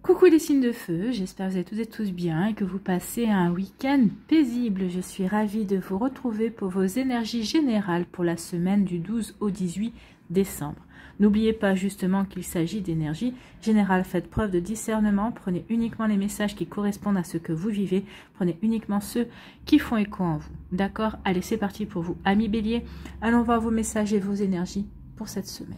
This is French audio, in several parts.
Coucou les signes de feu, j'espère que vous allez toutes et tous bien et que vous passez un week-end paisible. Je suis ravie de vous retrouver pour vos énergies générales pour la semaine du 12 au 18 décembre. N'oubliez pas justement qu'il s'agit d'énergie générale. Faites preuve de discernement, prenez uniquement les messages qui correspondent à ce que vous vivez, prenez uniquement ceux qui font écho en vous. D'accord? Allez, c'est parti pour vous. Amis Bélier, allons voir vos messages et vos énergies pour cette semaine.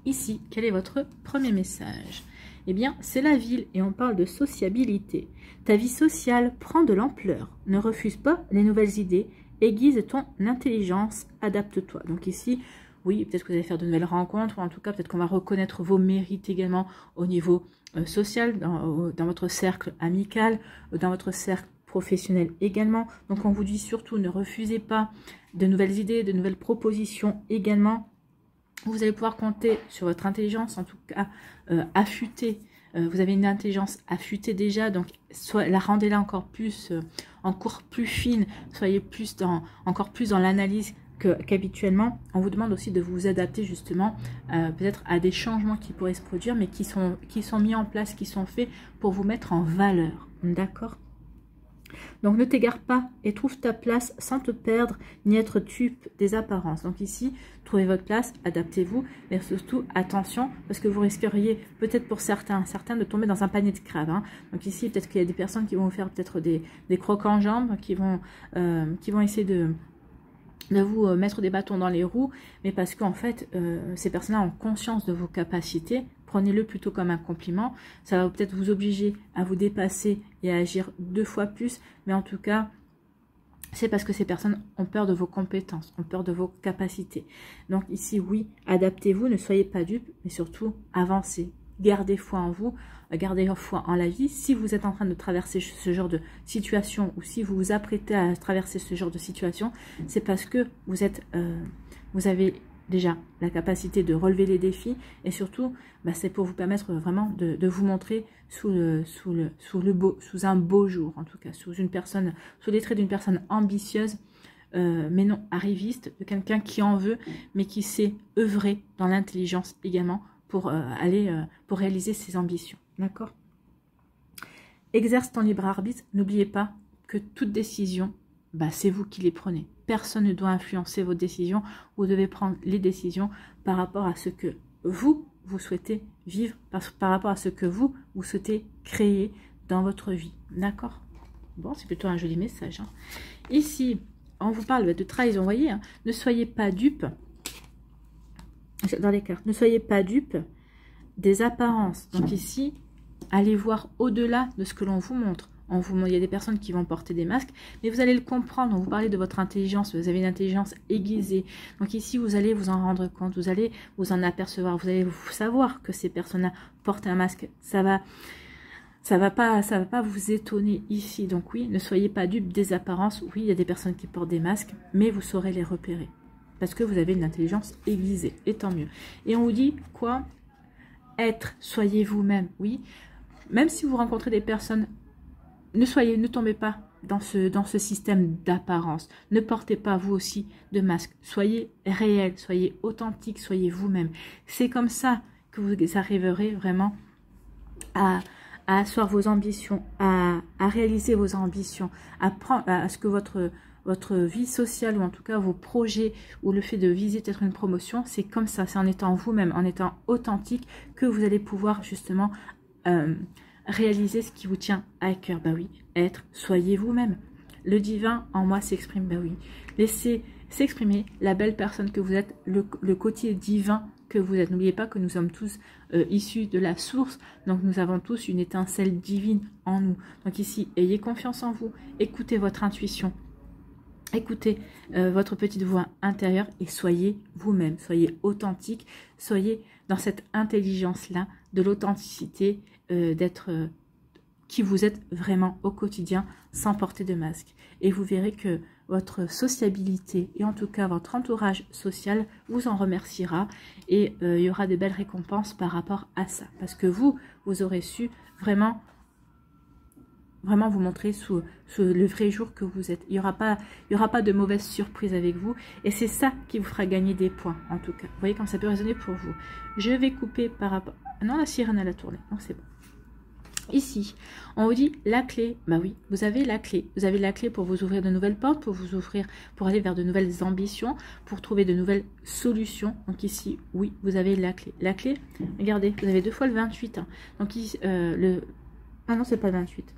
Ici, quel est votre premier message? Eh bien, c'est la ville et on parle de sociabilité. Ta vie sociale prend de l'ampleur. Ne refuse pas les nouvelles idées. Aiguise ton intelligence. Adapte-toi. Donc ici, oui, peut-être que vous allez faire de nouvelles rencontres ou en tout cas, peut-être qu'on va reconnaître vos mérites également au niveau social, dans votre cercle amical, dans votre cercle professionnel également. Donc, on vous dit surtout, ne refusez pas de nouvelles idées, de nouvelles propositions également. Vous allez pouvoir compter sur votre intelligence, en tout cas affûtée. Vous avez une intelligence affûtée déjà, donc la rendez-la encore plus fine, soyez encore plus dans l'analyse qu'habituellement. On vous demande aussi de vous adapter justement peut-être à des changements qui pourraient se produire, mais qui sont mis en place, qui sont faits pour vous mettre en valeur. D'accord ? Donc, ne t'égare pas et trouve ta place sans te perdre ni être dupe des apparences. Donc ici, trouvez votre place, adaptez-vous, mais surtout, attention, parce que vous risqueriez peut-être pour certains de tomber dans un panier de crabes. Hein. Donc ici, peut-être qu'il y a des personnes qui vont vous faire peut-être des crocs en jambes, qui vont essayer de vous mettre des bâtons dans les roues, mais parce qu'en fait, ces personnes-là ont conscience de vos capacités. Prenez-le plutôt comme un compliment. Ça va peut-être vous obliger à vous dépasser et à agir 2 fois plus. Mais en tout cas, c'est parce que ces personnes ont peur de vos compétences, ont peur de vos capacités. Donc ici, oui, adaptez-vous, ne soyez pas dupes, mais surtout, avancez. Gardez foi en vous, gardez foi en la vie. Si vous êtes en train de traverser ce genre de situation ou si vous vous apprêtez à traverser ce genre de situation, c'est parce que vous avez déjà la capacité de relever les défis et surtout, c'est pour vous permettre vraiment de vous montrer sous un beau jour, en tout cas, sous les traits d'une personne ambitieuse, mais non arriviste, de quelqu'un qui en veut, mais qui sait œuvrer dans l'intelligence également pour réaliser ses ambitions. D'accord? Exerce ton libre arbitre. N'oubliez pas que toute décision, c'est vous qui les prenez. Personne ne doit influencer vos décisions. Vous devez prendre les décisions par rapport à ce que vous souhaitez vivre, par rapport à ce que vous souhaitez créer dans votre vie. D'accord? Bon, c'est plutôt un joli message. Hein. Ici, on vous parle de trahison. Vous voyez, hein, ne soyez pas dupes. Dans les cartes, ne soyez pas dupes des apparences. Donc ici, allez voir au-delà de ce que l'on vous montre. Il y a des personnes qui vont porter des masques, mais vous allez le comprendre. On vous parlait de votre intelligence, vous avez une intelligence aiguisée. Donc ici, vous allez vous en rendre compte, vous allez vous en apercevoir, vous allez savoir que ces personnes-là portent un masque. Ça va pas vous étonner ici. Donc oui, ne soyez pas dupes des apparences. Oui, il y a des personnes qui portent des masques, mais vous saurez les repérer. Parce que vous avez une intelligence aiguisée, et tant mieux. Et on vous dit quoi? Être, soyez vous-même, oui. Même si vous rencontrez des personnes, ne tombez pas dans ce système d'apparence. Ne portez pas vous aussi de masque. Soyez réel, soyez authentique, soyez vous-même. C'est comme ça que vous arriverez vraiment à asseoir vos ambitions, à réaliser vos ambitions, à ce que votre vie sociale ou en tout cas vos projets ou le fait de viser peut-être une promotion, c'est comme ça, c'est en étant vous-même, en étant authentique que vous allez pouvoir justement réaliser ce qui vous tient à cœur. Oui, soyez vous-même. Le divin en moi s'exprime, oui. Laissez s'exprimer la belle personne que vous êtes, le côté divin que vous êtes. N'oubliez pas que nous sommes tous issus de la source, donc nous avons tous une étincelle divine en nous. Donc ici, ayez confiance en vous, écoutez votre intuition, écoutez votre petite voix intérieure et soyez vous-même, soyez authentique, soyez dans cette intelligence-là, de l'authenticité, d'être qui vous êtes vraiment au quotidien sans porter de masque. Et vous verrez que votre sociabilité et en tout cas votre entourage social vous en remerciera et il y aura de belles récompenses par rapport à ça. Parce que vous aurez su vraiment vraiment vous montrer sous le vrai jour que vous êtes. Il y aura pas de mauvaise surprise avec vous. Et c'est ça qui vous fera gagner des points, en tout cas. Vous voyez comme ça peut résonner pour vous. Je vais couper par rapport... Ah non, la sirène, elle a tourné. Non, c'est bon. Ici, on vous dit la clé. Bah oui, vous avez la clé. Vous avez la clé pour vous ouvrir de nouvelles portes, pour vous ouvrir, pour aller vers de nouvelles ambitions, pour trouver de nouvelles solutions. Donc ici, oui, vous avez la clé. La clé, regardez, vous avez 2 fois le 28. Hein. Donc ici, ah non, c'est pas le 28.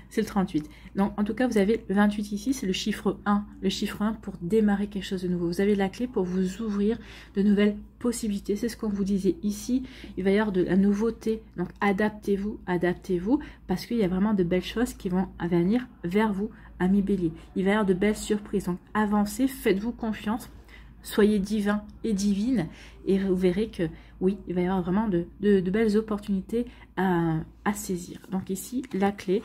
C'est le 38. Donc, en tout cas, vous avez le 28 ici, c'est le chiffre 1. Le chiffre 1 pour démarrer quelque chose de nouveau. Vous avez la clé pour vous ouvrir de nouvelles possibilités. C'est ce qu'on vous disait ici. Il va y avoir de la nouveauté. Donc, adaptez-vous, parce qu'il y a vraiment de belles choses qui vont venir vers vous, amis bélier. Il va y avoir de belles surprises. Donc, avancez, faites-vous confiance. Soyez divin et divine et vous verrez que oui, il va y avoir vraiment de belles opportunités à saisir. Donc ici, la clé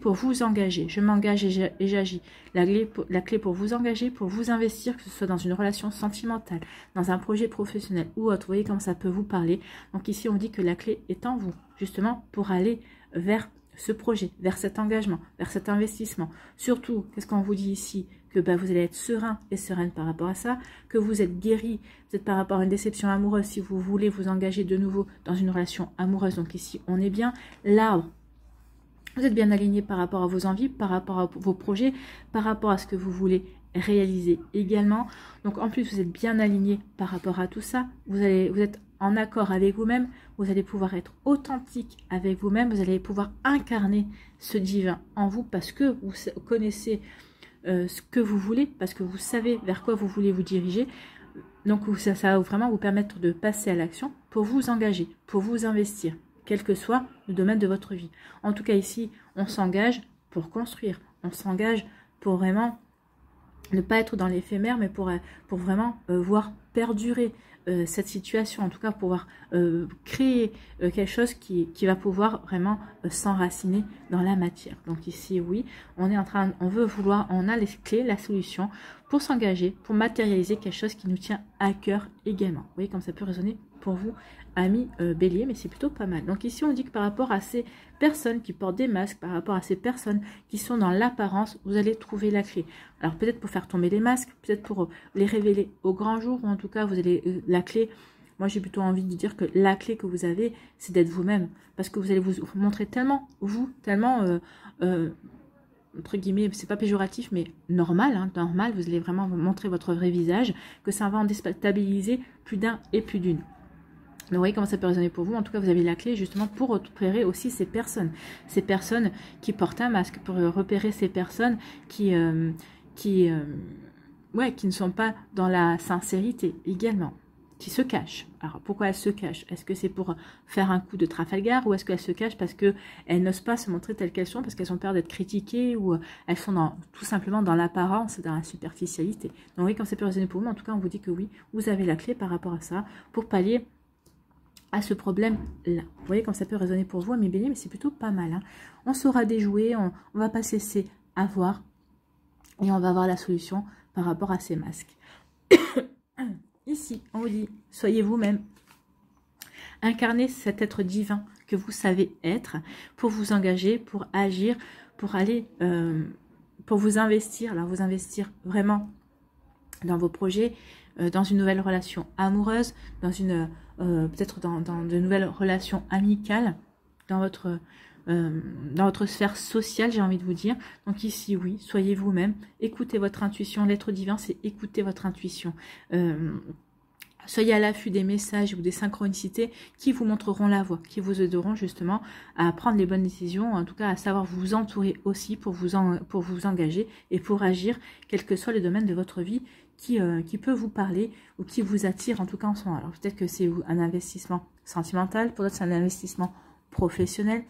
pour vous engager. Je m'engage et j'agis. La clé pour vous engager, pour vous investir, que ce soit dans une relation sentimentale, dans un projet professionnel ou autre. Vous voyez comme ça peut vous parler. Donc ici, on dit que la clé est en vous, justement pour aller vers ce projet, vers cet engagement, vers cet investissement. Surtout, qu'est-ce qu'on vous dit ici? Que vous allez être serein et sereine par rapport à ça, que vous êtes guéri, peut-être par rapport à une déception amoureuse, si vous voulez vous engager de nouveau dans une relation amoureuse. Donc ici, on est bien. L'arbre, vous êtes bien aligné par rapport à vos envies, par rapport à vos projets, par rapport à ce que vous voulez réaliser également. Donc en plus, vous êtes bien aligné par rapport à tout ça. Vous êtes en accord avec vous-même, vous allez pouvoir être authentique avec vous-même, vous allez pouvoir incarner ce divin en vous parce que vous connaissez ce que vous voulez, parce que vous savez vers quoi vous voulez vous diriger. Donc ça va vraiment vous permettre de passer à l'action pour vous engager, pour vous investir, quel que soit le domaine de votre vie. En tout cas ici, on s'engage pour construire, on s'engage pour vraiment ne pas être dans l'éphémère, mais pour vraiment voir perdurer cette situation, en tout cas pouvoir créer quelque chose qui va pouvoir vraiment s'enraciner dans la matière. Donc ici, oui, on a les clés, la solution pour s'engager, pour matérialiser quelque chose qui nous tient à cœur également. Vous voyez comme ça peut résonner pour vous, amis bélier, mais c'est plutôt pas mal. Donc ici, on dit que par rapport à ces personnes qui portent des masques, par rapport à ces personnes qui sont dans l'apparence, vous allez trouver la clé. Alors peut-être pour faire tomber les masques, peut-être pour les révéler au grand jour, ou en tout cas, vous allez la clé. Moi, j'ai plutôt envie de dire que la clé que vous avez, c'est d'être vous-même. Parce que vous allez vous montrer tellement vous, tellement... entre guillemets, c'est pas péjoratif, mais normal, hein, normal, vous allez vraiment vous montrer votre vrai visage, que ça va en déstabiliser plus d'un et plus d'une. Donc, vous voyez comment ça peut résonner pour vous. En tout cas, vous avez la clé justement pour repérer aussi ces personnes qui portent un masque, pour repérer ces personnes qui ne sont pas dans la sincérité également, qui se cachent. Alors, pourquoi elles se cachent? Est-ce que c'est pour faire un coup de Trafalgar ou est-ce qu'elles se cachent parce qu'elles n'osent pas se montrer telles qu'elles sont, parce qu'elles ont peur d'être critiquées ou elles sont tout simplement dans l'apparence, dans la superficialité? Donc, oui, quand ça peut résonner pour vous, en tout cas, on vous dit que oui, vous avez la clé par rapport à ça pour pallier à ce problème-là. Vous voyez comme ça peut résonner pour vous, mes béliers, mais c'est plutôt pas mal. Hein. On saura déjouer, on va pas se laisser avoir et on va avoir la solution par rapport à ces masques. Ici, on vous dit, soyez vous-même. Incarnez cet être divin que vous savez être pour vous engager, pour agir, pour aller, pour vous investir. Alors, vous investir vraiment dans vos projets, dans une nouvelle relation amoureuse, dans une peut-être dans de nouvelles relations amicales, dans votre sphère sociale, j'ai envie de vous dire. Donc ici, oui, soyez vous-même, écoutez votre intuition. L'être divin, c'est écouter votre intuition. Soyez à l'affût des messages ou des synchronicités qui vous montreront la voie, qui vous aideront justement à prendre les bonnes décisions, en tout cas à savoir vous entourer aussi pour vous engager et pour agir, quel que soit le domaine de votre vie qui peut vous parler ou qui vous attire en tout cas en ce moment. Alors peut-être que c'est un investissement sentimental, pour d'autres c'est un investissement professionnel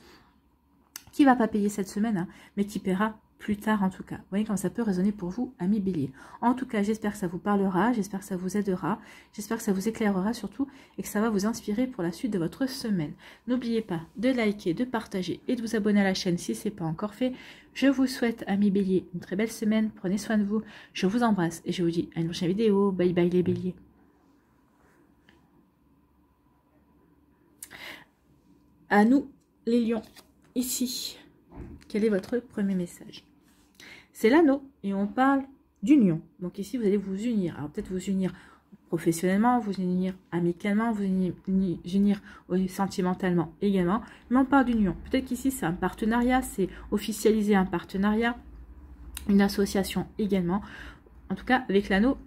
qui ne va pas payer cette semaine, hein, mais qui paiera plus tard en tout cas. Vous voyez comme ça peut résonner pour vous, amis bélier. En tout cas, j'espère que ça vous parlera, j'espère que ça vous aidera, j'espère que ça vous éclairera surtout et que ça va vous inspirer pour la suite de votre semaine. N'oubliez pas de liker, de partager et de vous abonner à la chaîne si ce n'est pas encore fait. Je vous souhaite, amis bélier, une très belle semaine. Prenez soin de vous. Je vous embrasse et je vous dis à une prochaine vidéo. Bye bye les béliers. À nous les lions, ici, quel est votre premier message? C'est l'anneau et on parle d'union. Donc ici, vous allez vous unir. Alors peut-être vous unir professionnellement, vous unir amicalement, vous unir sentimentalement également. Mais on parle d'union. Peut-être qu'ici, c'est un partenariat, c'est officialiser un partenariat, une association également. En tout cas, avec l'anneau,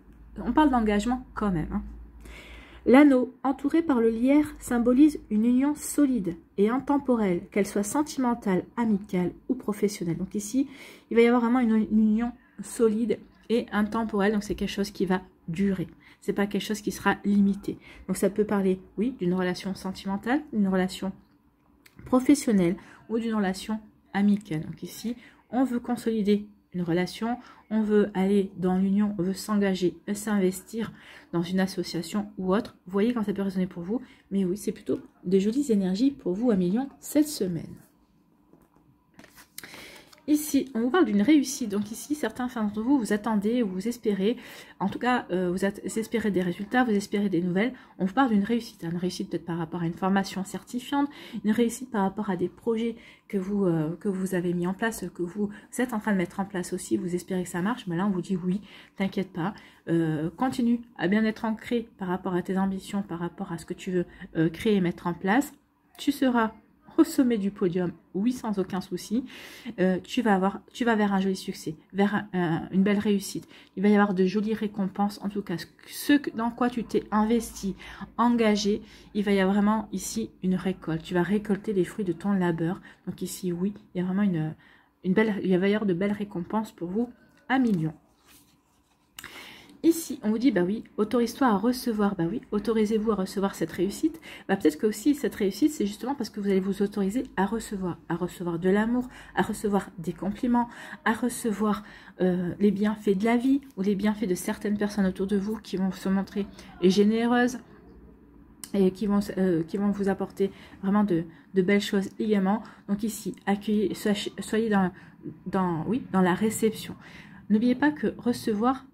on parle d'engagement quand même. Hein. L'anneau, entouré par le lierre, symbolise une union solide et intemporelle, qu'elle soit sentimentale, amicale ou professionnelle. Donc ici, il va y avoir vraiment une union solide et intemporelle. Donc c'est quelque chose qui va durer. C'est pas quelque chose qui sera limité. Donc ça peut parler, oui, d'une relation sentimentale, d'une relation professionnelle ou d'une relation amicale. Donc ici, on veut consolider une relation, on veut aller dans l'union, on veut s'engager, s'investir dans une association ou autre. Vous voyez quand ça peut résonner pour vous. Mais oui, c'est plutôt de jolies énergies pour vous, Amélion, cette semaine. Ici, on vous parle d'une réussite. Donc ici, certains d'entre vous, vous attendez, vous espérez, en tout cas, vous espérez des résultats, vous espérez des nouvelles. On vous parle d'une réussite. Une réussite peut-être par rapport à une formation certifiante, une réussite par rapport à des projets que vous avez mis en place, que vous êtes en train de mettre en place aussi. Vous espérez que ça marche. Mais là, on vous dit oui, t'inquiète pas. Continue à bien être ancré par rapport à tes ambitions, par rapport à ce que tu veux créer et mettre en place. Tu seras au sommet du podium, oui, sans aucun souci. Tu vas vers un joli succès, vers une belle réussite. Il va y avoir de jolies récompenses, en tout cas, ce dans quoi tu t'es investi, engagé, il va y avoir vraiment ici une récolte. Tu vas récolter les fruits de ton labeur. Donc ici, oui, il y a vraiment il va y avoir de belles récompenses pour vous à millions. Ici, on vous dit, bah oui, autorise-toi à recevoir. Bah oui, autorisez-vous à recevoir cette réussite. Bah peut-être que aussi cette réussite, c'est justement parce que vous allez vous autoriser à recevoir de l'amour, à recevoir des compliments, à recevoir les bienfaits de la vie ou les bienfaits de certaines personnes autour de vous qui vont se montrer généreuses et qui vont vous apporter vraiment de belles choses également. Donc ici, accueillez, soyez dans la réception. N'oubliez pas que recevoir,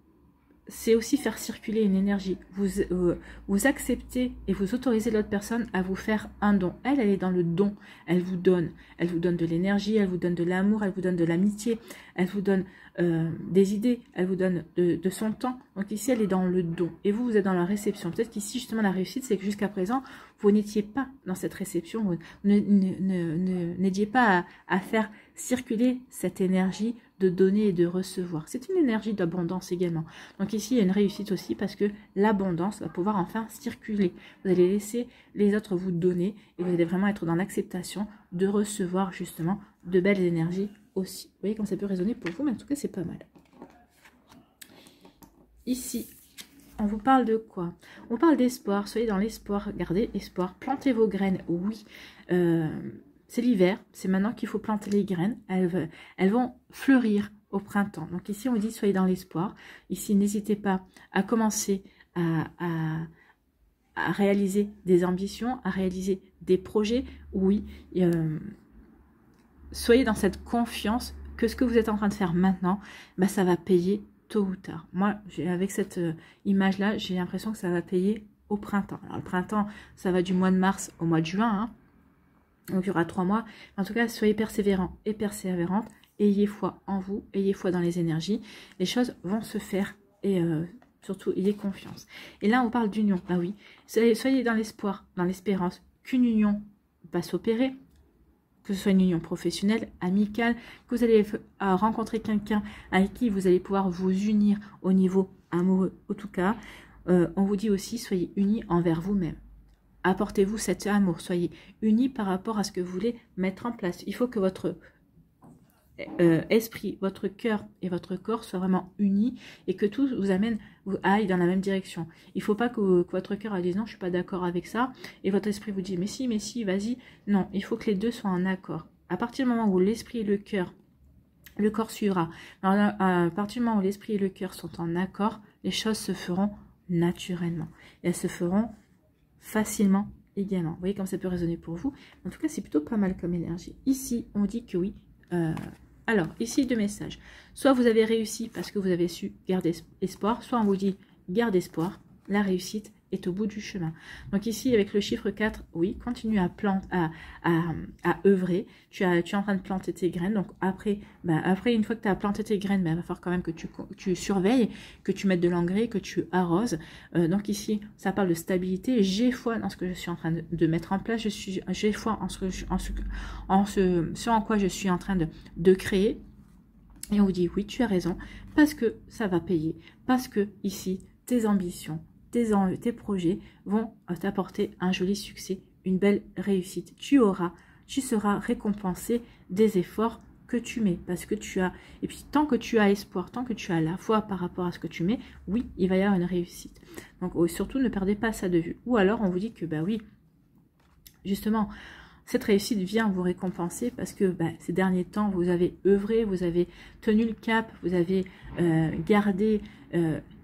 c'est aussi faire circuler une énergie. Vous acceptez et vous autorisez l'autre personne à vous faire un don. Elle est dans le don. Elle vous donne de l'énergie, elle vous donne de l'amour, elle vous donne de l'amitié, elle vous donne des idées, elle vous donne de son temps. Donc ici, elle est dans le don. Et vous êtes dans la réception. Peut-être qu'ici, justement, la réussite, c'est que jusqu'à présent, vous n'étiez pas dans cette réception. Vous n'étiez pas à faire circuler cette énergie de donner et de recevoir. C'est une énergie d'abondance également. Donc ici, il y a une réussite aussi parce que l'abondance va pouvoir enfin circuler. Vous allez laisser les autres vous donner et vous allez vraiment être dans l'acceptation de recevoir justement de belles énergies aussi. Vous voyez comme ça peut résonner pour vous, mais en tout cas, c'est pas mal. Ici, on vous parle de quoi? On parle d'espoir. Soyez dans l'espoir. Gardez espoir. Plantez vos graines. Oui. C'est l'hiver, c'est maintenant qu'il faut planter les graines. Elles vont fleurir au printemps. Donc ici, on vous dit, soyez dans l'espoir. Ici, n'hésitez pas à commencer à réaliser des ambitions, à réaliser des projets. Oui, soyez dans cette confiance que ce que vous êtes en train de faire maintenant, bah, ça va payer tôt ou tard. Moi, avec cette image-là, j'ai l'impression que ça va payer au printemps. Alors, le printemps, ça va du mois de mars au mois de juin, hein. Donc il y aura 3 mois. En tout cas, soyez persévérants et persévérantes. Ayez foi en vous, ayez foi dans les énergies. Les choses vont se faire et surtout, ayez confiance. Et là, on parle d'union. Ah oui, soyez dans l'espoir, dans l'espérance qu'une union va s'opérer, que ce soit une union professionnelle, amicale, que vous allez rencontrer quelqu'un avec qui vous allez pouvoir vous unir au niveau amoureux. En tout cas, on vous dit aussi, soyez unis envers vous-même. Apportez-vous cet amour, soyez unis par rapport à ce que vous voulez mettre en place. Il faut que votre esprit, votre cœur et votre corps soient vraiment unis et que tout vous aille dans la même direction. Il ne faut pas que votre cœur dise non, je ne suis pas d'accord avec ça et votre esprit vous dit mais si, vas-y. Non, il faut que les deux soient en accord. À partir du moment où l'esprit et le corps suivra. Alors, à partir du moment où l'esprit et le cœur sont en accord, les choses se feront naturellement. Et elles se feront facilement également. Vous voyez comme ça peut résonner pour vous. En tout cas, c'est plutôt pas mal comme énergie. Ici, on dit que oui. Alors, ici, 2 messages. Soit vous avez réussi parce que vous avez su garder espoir, soit on vous dit garde espoir, la réussite est au bout du chemin. Donc ici, avec le chiffre 4, oui, continue à œuvrer. Tu es en train de planter tes graines. Donc après, une fois que tu as planté tes graines, il va falloir quand même que tu surveilles, que tu mettes de l'engrais, que tu arroses. Donc ici, ça parle de stabilité. J'ai foi dans ce que je suis en train de mettre en place. J'ai foi en ce en quoi je suis en train de créer. Et on vous dit, oui, tu as raison, parce que ça va payer. Parce que ici, tes ambitions, tes projets vont t'apporter un joli succès, une belle réussite. Tu seras récompensé des efforts que tu mets, parce que et puis tant que tu as espoir, tant que tu as la foi par rapport à ce que tu mets, oui, il va y avoir une réussite. Donc surtout, ne perdez pas ça de vue. Ou alors, on vous dit que, oui, justement, cette réussite vient vous récompenser parce que ces derniers temps, vous avez œuvré, vous avez tenu le cap, vous avez gardé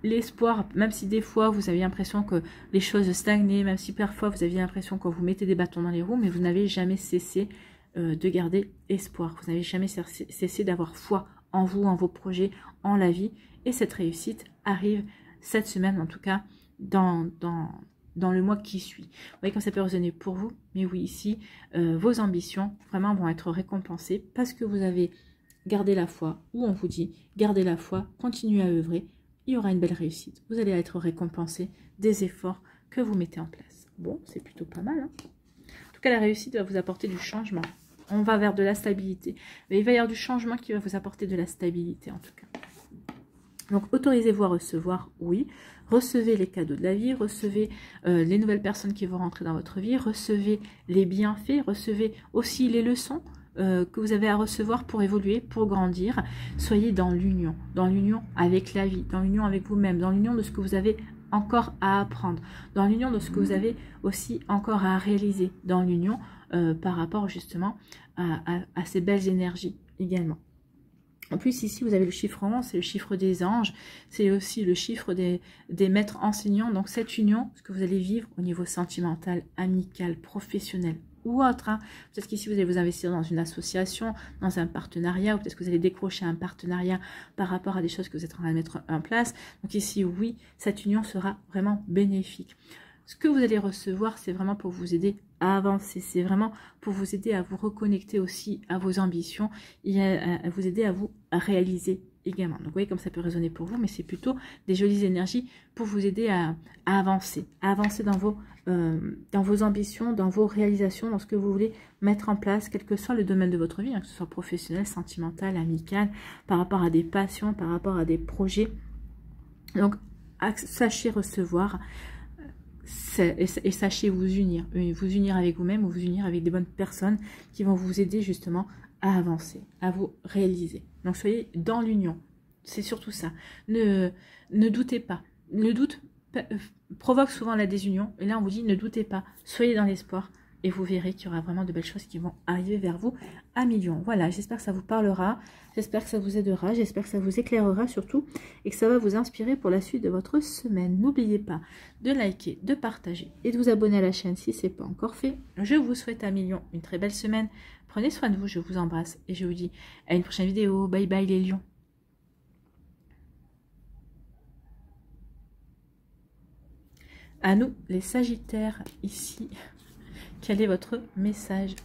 l'espoir, même si des fois vous avez l'impression que les choses stagnaient, même si parfois vous aviez l'impression que vous mettez des bâtons dans les roues, mais vous n'avez jamais cessé de garder espoir. Vous n'avez jamais cessé d'avoir foi en vous, en vos projets, en la vie. Et cette réussite arrive cette semaine, en tout cas, dans le mois qui suit. Vous voyez comme ça peut résonner pour vous, mais oui, ici, vos ambitions vraiment vont être récompensées parce que vous avez gardé la foi, ou on vous dit, gardez la foi, continuez à œuvrer, il y aura une belle réussite. Vous allez être récompensé des efforts que vous mettez en place. Bon, c'est plutôt pas mal. Hein. En tout cas, la réussite va vous apporter du changement. On va vers de la stabilité. Mais il va y avoir du changement qui va vous apporter de la stabilité, en tout cas. Donc, autorisez-vous à recevoir, oui. Recevez les cadeaux de la vie, recevez les nouvelles personnes qui vont rentrer dans votre vie, recevez les bienfaits, recevez aussi les leçons que vous avez à recevoir pour évoluer, pour grandir. Soyez dans l'union avec la vie, dans l'union avec vous-même, dans l'union de ce que vous avez encore à apprendre, dans l'union de ce que vous avez aussi encore à réaliser, dans l'union par rapport justement à ces belles énergies également. En plus, ici, vous avez le chiffre 11, c'est le chiffre des anges, c'est aussi le chiffre des maîtres enseignants. Donc, cette union, ce que vous allez vivre au niveau sentimental, amical, professionnel ou autre. Hein. Peut-être qu'ici, vous allez vous investir dans une association, dans un partenariat, ou peut-être que vous allez décrocher un partenariat par rapport à des choses que vous êtes en train de mettre en place. Donc ici, oui, cette union sera vraiment bénéfique. Ce que vous allez recevoir, c'est vraiment pour vous aider à avancer. C'est vraiment pour vous aider à vous reconnecter aussi à vos ambitions et à vous aider à vous réaliser également. Donc vous voyez comme ça peut résonner pour vous, mais c'est plutôt des jolies énergies pour vous aider à avancer. À avancer dans vos ambitions, dans vos réalisations, dans ce que vous voulez mettre en place, quel que soit le domaine de votre vie, hein, que ce soit professionnel, sentimental, amical, par rapport à des passions, par rapport à des projets. Donc sachez recevoir. Et sachez vous unir avec vous-même ou vous unir avec des bonnes personnes qui vont vous aider justement à avancer, à vous réaliser. Donc soyez dans l'union, c'est surtout ça. Ne doutez pas. Le doute provoque souvent la désunion. Et là on vous dit ne doutez pas, soyez dans l'espoir et vous verrez qu'il y aura vraiment de belles choses qui vont arriver vers vous à millions. Voilà, j'espère que ça vous parlera, j'espère que ça vous aidera, j'espère que ça vous éclairera surtout et que ça va vous inspirer pour la suite de votre semaine. N'oubliez pas de liker, de partager et de vous abonner à la chaîne si ce n'est pas encore fait. Je vous souhaite à millions une très belle semaine. Prenez soin de vous, je vous embrasse et je vous dis à une prochaine vidéo. Bye bye les lions. À nous les sagittaires ici. Quel est votre message?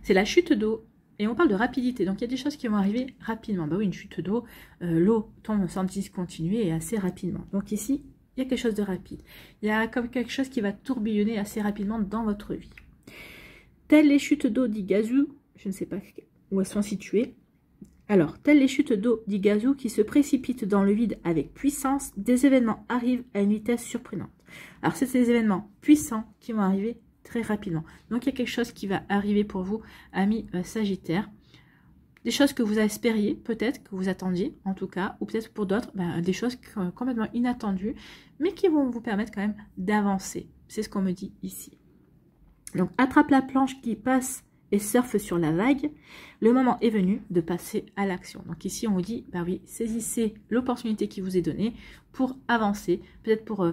C'est la chute d'eau. Et on parle de rapidité. Donc, il y a des choses qui vont arriver rapidement. Bah oui, une chute d'eau, l'eau tombe sans discontinuer et assez rapidement. Donc ici, il y a quelque chose de rapide. Il y a comme quelque chose qui va tourbillonner assez rapidement dans votre vie. Telles les chutes d'eau d'Iguazu, je ne sais pas où elles sont situées. Alors, telles les chutes d'eau d'Iguazu qui se précipitent dans le vide avec puissance, des événements arrivent à une vitesse surprenante. Alors, c'est ces événements puissants qui vont arriver très rapidement. Donc, il y a quelque chose qui va arriver pour vous, amis Sagittaires. Des choses que vous espériez, peut-être, que vous attendiez, en tout cas, ou peut-être pour d'autres, des choses complètement inattendues, mais qui vont vous permettre quand même d'avancer. C'est ce qu'on me dit ici. Donc, attrape la planche qui passe et surfe sur la vague, le moment est venu de passer à l'action. Donc ici, on vous dit, oui, saisissez l'opportunité qui vous est donnée pour avancer, peut-être pour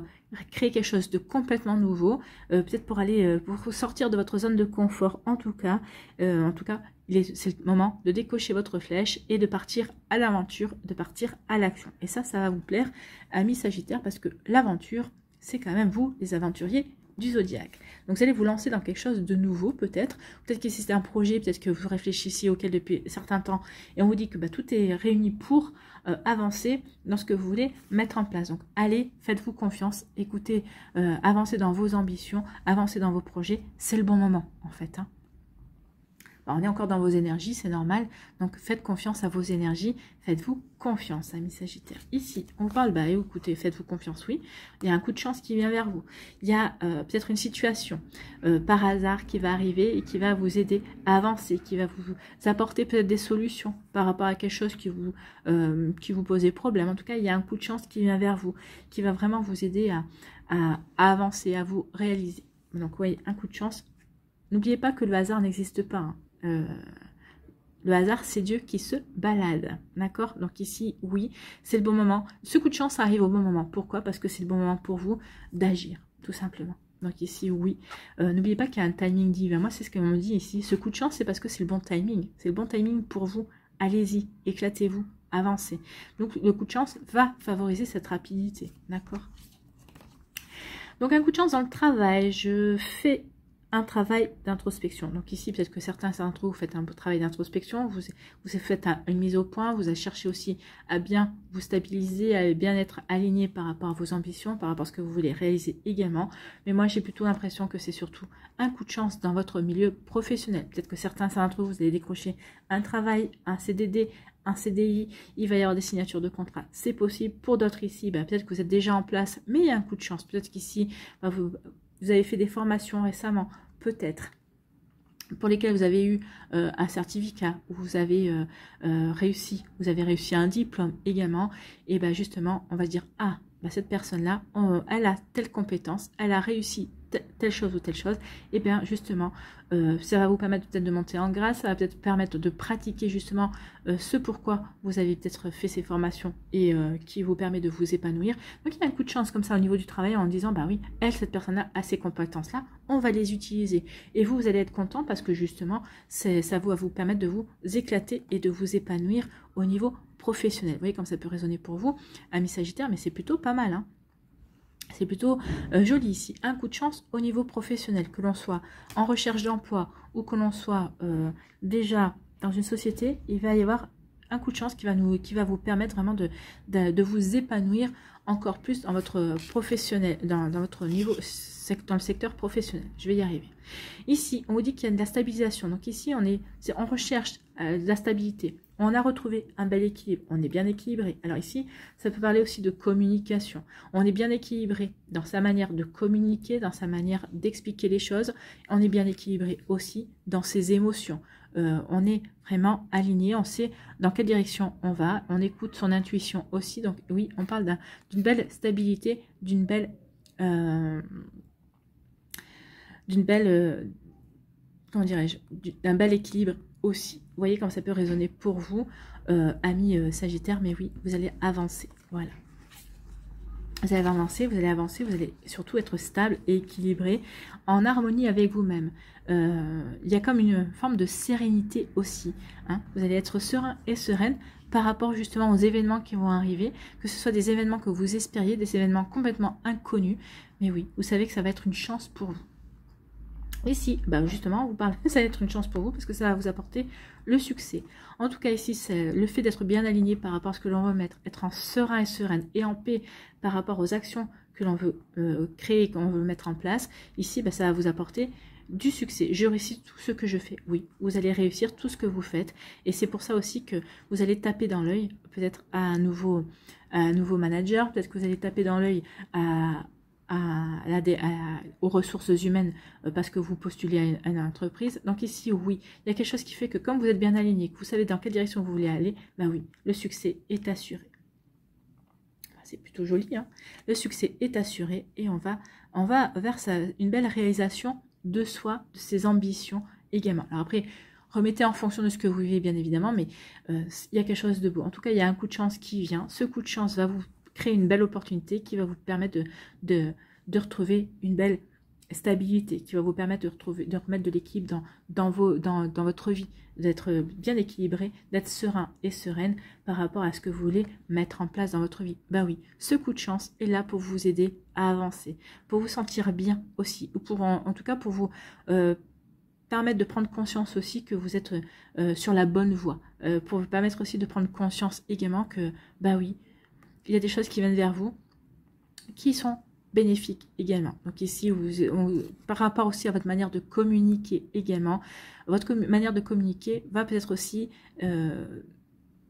créer quelque chose de complètement nouveau, peut-être pour aller pour sortir de votre zone de confort en tout cas. C'est le moment de décocher votre flèche et de partir à l'aventure, de partir à l'action. Et ça va vous plaire, amis Sagittaires, parce que l'aventure, c'est quand même vous, les aventuriers du zodiaque. Donc vous allez vous lancer dans quelque chose de nouveau peut-être que si c'est un projet, peut-être que vous réfléchissiez auquel depuis un certain temps et on vous dit que tout est réuni pour avancer dans ce que vous voulez mettre en place. Donc allez, faites-vous confiance, écoutez, avancez dans vos ambitions, avancez dans vos projets, c'est le bon moment en fait, hein. Alors, on est encore dans vos énergies, c'est normal. Donc, faites confiance à vos énergies. Faites-vous confiance, amis Sagittaires. Ici, on parle, écoutez, faites-vous confiance, oui. Il y a un coup de chance qui vient vers vous. Il y a peut-être une situation par hasard qui va arriver et qui va vous aider à avancer, qui va vous apporter peut-être des solutions par rapport à quelque chose qui vous posait problème. En tout cas, il y a un coup de chance qui vient vers vous, qui va vraiment vous aider à avancer, à vous réaliser. Donc, oui, un coup de chance. N'oubliez pas que le hasard n'existe pas, hein. Le hasard, c'est Dieu qui se balade, d'accord? Donc ici, oui, c'est le bon moment. Ce coup de chance arrive au bon moment. Pourquoi? Parce que c'est le bon moment pour vous d'agir, tout simplement. Donc ici, oui. N'oubliez pas qu'il y a un timing divin. Moi, c'est ce qu'on me dit ici. Ce coup de chance, c'est parce que c'est le bon timing. C'est le bon timing pour vous. Allez-y, éclatez-vous, avancez. Donc le coup de chance va favoriser cette rapidité, d'accord? Donc un coup de chance dans le travail. Je fais un travail d'introspection. Donc ici, peut-être que certains d'entre vous faites un travail d'introspection, vous faites une mise au point, vous allez chercher aussi à bien vous stabiliser, à bien être aligné par rapport à vos ambitions, par rapport à ce que vous voulez réaliser également. Mais moi, j'ai plutôt l'impression que c'est surtout un coup de chance dans votre milieu professionnel. Peut-être que certains d'entre vous, vous allez décrocher un travail, un CDD, un CDI, il va y avoir des signatures de contrat, c'est possible. Pour d'autres ici, peut-être que vous êtes déjà en place, mais il y a un coup de chance. Peut-être qu'ici, vous avez fait des formations récemment, peut-être, pour lesquelles vous avez eu un certificat, ou vous avez réussi un diplôme également, et justement, on va se dire, cette personne-là, elle a telle compétence, elle a réussi telle chose ou telle chose, et bien justement, ça va vous permettre peut-être de monter en grâce, ça va peut-être permettre de pratiquer justement ce pourquoi vous avez peut-être fait ces formations et qui vous permet de vous épanouir. Donc il y a un coup de chance comme ça au niveau du travail en disant, oui, cette personne-là a ces compétences-là, on va les utiliser. Et vous allez être content parce que justement, ça va vous permettre de vous éclater et de vous épanouir au niveau professionnel. Vous voyez comme ça peut résonner pour vous, amis Sagittaires, mais c'est plutôt pas mal, hein. C'est plutôt joli ici. Un coup de chance au niveau professionnel, que l'on soit en recherche d'emploi ou que l'on soit déjà dans une société, il va y avoir un coup de chance qui va vous permettre vraiment de vous épanouir encore plus dans votre professionnel, dans votre niveau, dans le secteur professionnel. Je vais y arriver. Ici, on vous dit qu'il y a de la stabilisation. Donc ici, on recherche de la stabilité. On a retrouvé un bel équilibre. On est bien équilibré. Alors ici, ça peut parler aussi de communication. On est bien équilibré dans sa manière de communiquer, dans sa manière d'expliquer les choses. On est bien équilibré aussi dans ses émotions. On est vraiment aligné. On sait dans quelle direction on va. On écoute son intuition aussi. Donc oui, on parle d'une belle stabilité, d'une belle... comment dirais-je, d'un bel équilibre aussi. Vous voyez comme ça peut résonner pour vous, amis Sagittaires, mais oui, vous allez avancer, voilà. Vous allez avancer, vous allez surtout être stable et équilibré, en harmonie avec vous-même. Il y a comme une forme de sérénité aussi, hein. Vous allez être serein et sereine par rapport justement aux événements qui vont arriver, que ce soit des événements que vous espériez, des événements complètement inconnus, mais oui, vous savez que ça va être une chance pour vous. Ici, justement, vous parlez, ça va être une chance pour vous parce que ça va vous apporter le succès. En tout cas, ici, c'est le fait d'être bien aligné par rapport à ce que l'on veut mettre, être en serein et sereine et en paix par rapport aux actions que l'on veut créer, qu'on veut mettre en place. Ici, ça va vous apporter du succès. Je réussis tout ce que je fais. Oui, vous allez réussir tout ce que vous faites. Et c'est pour ça aussi que vous allez taper dans l'œil peut-être à un nouveau manager. Peut-être que vous allez taper dans l'œil aux ressources humaines parce que vous postulez à une entreprise. Donc ici, oui, il y a quelque chose qui fait que comme vous êtes bien aligné, que vous savez dans quelle direction vous voulez aller, oui, le succès est assuré. C'est plutôt joli, hein. Le succès est assuré et on va vers une belle réalisation de soi, de ses ambitions également. Alors après, remettez en fonction de ce que vous vivez, bien évidemment, mais il y a quelque chose de beau. En tout cas, il y a un coup de chance qui vient. Ce coup de chance va vous créer une belle opportunité qui va vous permettre de retrouver une belle stabilité, qui va vous permettre de remettre de l'équilibre dans votre vie, d'être bien équilibré, d'être serein et sereine par rapport à ce que vous voulez mettre en place dans votre vie. Bah oui, ce coup de chance est là pour vous aider à avancer, pour vous sentir bien aussi, ou pour en tout cas pour vous permettre de prendre conscience aussi que vous êtes sur la bonne voie, pour vous permettre aussi de prendre conscience également que, bah oui, il y a des choses qui viennent vers vous qui sont bénéfiques également. Donc ici, par rapport aussi à votre manière de communiquer également, votre manière de communiquer va peut-être aussi,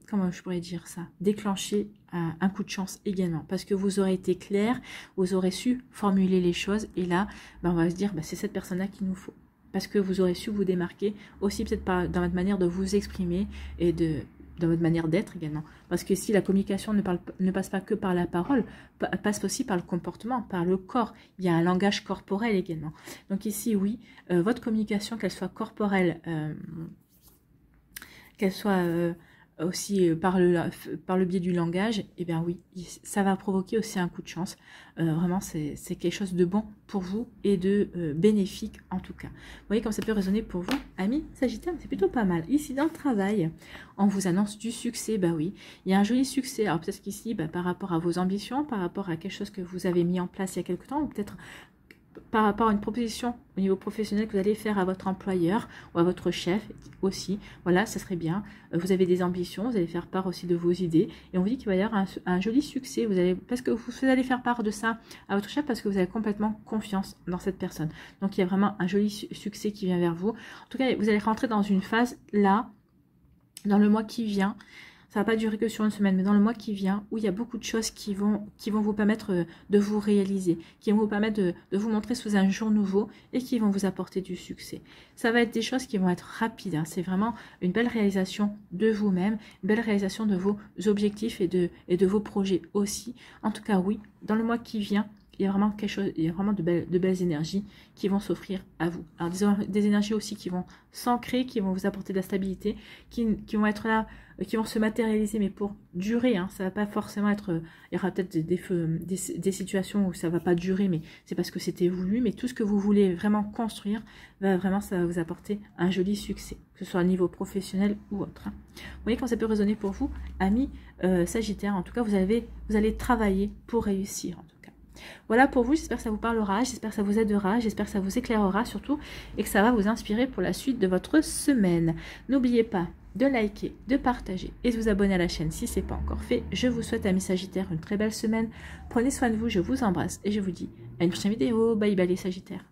comment je pourrais dire ça, déclencher un coup de chance également, parce que vous aurez été clair, vous aurez su formuler les choses, et là, ben, on va se dire, ben, c'est cette personne-là qu'il nous faut, parce que vous aurez su vous démarquer, aussi peut-être dans votre manière de vous exprimer, et dans votre manière d'être également. Parce que si la communication ne passe pas que par la parole, passe aussi par le comportement, par le corps. Il y a un langage corporel également. Donc ici, oui, votre communication, qu'elle soit corporelle, qu'elle soit aussi par le biais du langage, eh bien oui, ça va provoquer aussi un coup de chance. Vraiment, c'est quelque chose de bon pour vous et de bénéfique en tout cas. Vous voyez comme ça peut résonner pour vous, amis Sagittaire, c'est plutôt pas mal. Ici, dans le travail, on vous annonce du succès, bah oui, il y a un joli succès. Alors peut-être qu'ici, bah, par rapport à vos ambitions, par rapport à quelque chose que vous avez mis en place il y a quelque temps, ou peut-être par rapport à une proposition au niveau professionnel que vous allez faire à votre employeur ou à votre chef aussi, voilà, ça serait bien. Vous avez des ambitions, vous allez faire part aussi de vos idées, et on vous dit qu'il va y avoir un joli succès, parce que vous allez faire part de ça à votre chef, parce que vous avez complètement confiance dans cette personne. Donc il y a vraiment un joli succès qui vient vers vous. En tout cas, vous allez rentrer dans une phase là, dans le mois qui vient. Ça va pas durer que sur une semaine, mais dans le mois qui vient, où il y a beaucoup de choses qui vont vous permettre de vous réaliser, qui vont vous permettre de vous montrer sous un jour nouveau et qui vont vous apporter du succès. Ça va être des choses qui vont être rapides, hein. C'est vraiment une belle réalisation de vous-même, une belle réalisation de vos objectifs et de vos projets aussi. En tout cas, oui, dans le mois qui vient, il y a vraiment quelque chose, il y a vraiment de belles énergies qui vont s'offrir à vous. Alors des énergies aussi qui vont s'ancrer, qui vont vous apporter de la stabilité, qui vont être là, qui vont se matérialiser, mais pour durer, hein. Ça va pas forcément être, il y aura peut-être des situations où ça va pas durer, mais c'est parce que c'était voulu, mais tout ce que vous voulez vraiment construire, ça va vous apporter un joli succès, que ce soit à niveau professionnel ou autre, hein. Vous voyez comment ça peut résonner pour vous, amis Sagittaire. En tout cas, vous allez travailler pour réussir, en tout cas. Voilà pour vous, j'espère que ça vous parlera, j'espère que ça vous aidera, j'espère que ça vous éclairera surtout, et que ça va vous inspirer pour la suite de votre semaine. N'oubliez pas de liker, de partager et de vous abonner à la chaîne si ce n'est pas encore fait. Je vous souhaite, amis Sagittaires, une très belle semaine. Prenez soin de vous, je vous embrasse et je vous dis à une prochaine vidéo. Bye bye les Sagittaires.